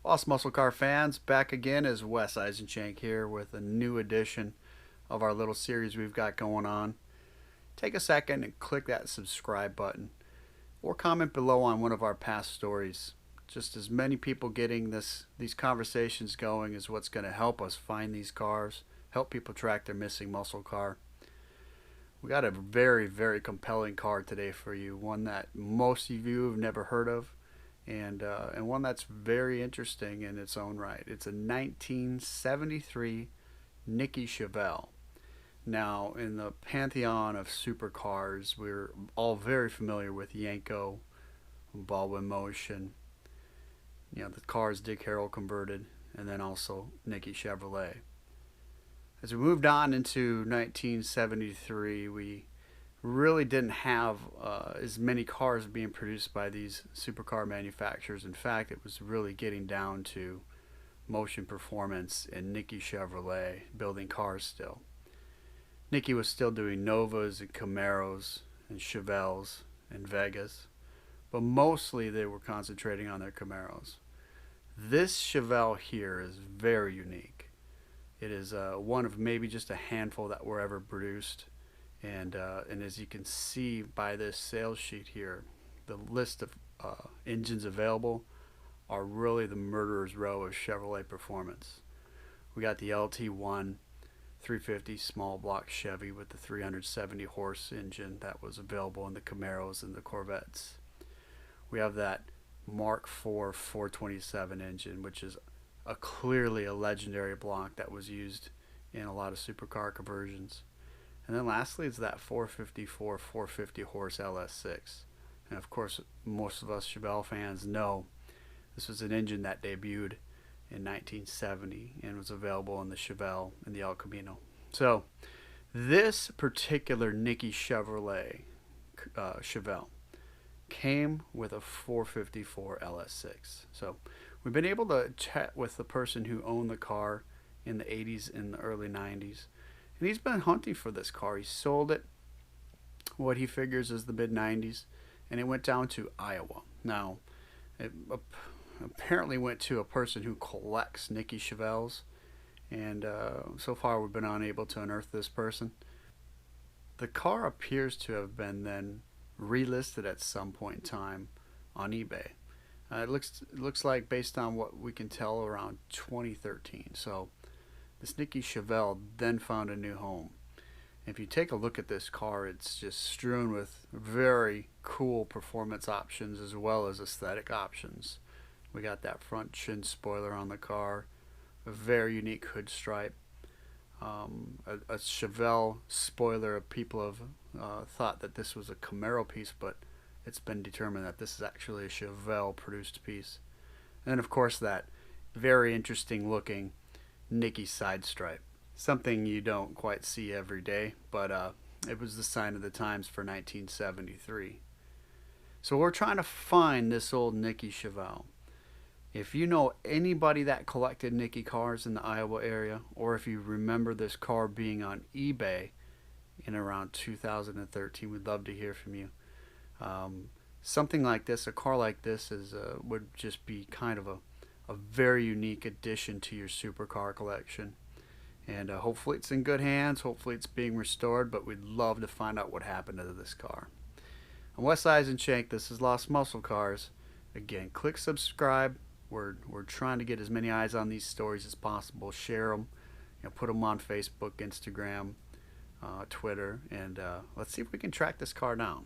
Lost Muscle Car fans, back again as Wes Eisenchank here with a new edition of our little series we've got going on. Take a second and click that subscribe button or comment below on one of our past stories. Just as many people getting these conversations going is what's going to help us find these cars, help people track their missing muscle car. We got a very, very compelling car today for you, one that most of you have never heard of, and one that's very interesting in its own right. It's a 1973 Nickey Chevelle. Now, in the pantheon of supercars, we're all very familiar with Yanko, Baldwin Motion, the cars Dick Harrell converted, and then also Nickey Chevrolet. As we moved on into 1973, we really didn't have as many cars being produced by these supercar manufacturers. In fact, it was really getting down to Motion Performance and Nickey Chevrolet building cars still. Nickey was still doing Novas and Camaros and Chevelles and Vegas, but mostly they were concentrating on their Camaros. This Chevelle here is very unique. It is one of maybe just a handful that were ever produced, and as you can see by this sales sheet here, the list of engines available are really the murderer's row of Chevrolet performance. We got the LT1 350 small block Chevy with the 370 horse engine that was available in the Camaros and the Corvettes. We have that Mark IV 427 engine, which is clearly a legendary block that was used in a lot of supercar conversions. And then lastly is that 454 450 horse LS6. And of course, most of us Chevelle fans know this was an engine that debuted in 1970 and was available in the Chevelle and the El Camino. So this particular Nickey Chevrolet Chevelle came with a 454 LS6. So we've been able to chat with the person who owned the car in the 80s and the early 90s. And he's been hunting for this car. He sold it, what he figures is the mid-90s, and it went down to Iowa. Now, it apparently went to a person who collects Nickey Chevelles, and so far we've been unable to unearth this person. The car appears to have been then relisted at some point in time on eBay. It looks like, based on what we can tell, around 2013. So this Nickey Chevelle then found a new home. If you take a look at this car, it's just strewn with very cool performance options as well as aesthetic options. We got that front chin spoiler on the car, a very unique hood stripe, a Chevelle spoiler. People have thought that this was a Camaro piece, but it's been determined that this is actually a Chevelle produced piece. And then of course that very interesting looking Nickey side stripe, something you don't quite see every day, but it was the sign of the times for 1973. So we're trying to find this old Nickey Chevelle. If you know anybody that collected Nickey cars in the Iowa area, or if you remember this car being on eBay in around 2013, we'd love to hear from you. Something like this, a car like this, would just be kind of a very unique addition to your supercar collection. And hopefully it's in good hands, hopefully it's being restored, but we'd love to find out what happened to this car. I'm Wes Eisenchank, this is Lost Muscle Cars. Again, click subscribe. We're trying to get as many eyes on these stories as possible. Share them, put them on Facebook, Instagram, Twitter, and let's see if we can track this car down.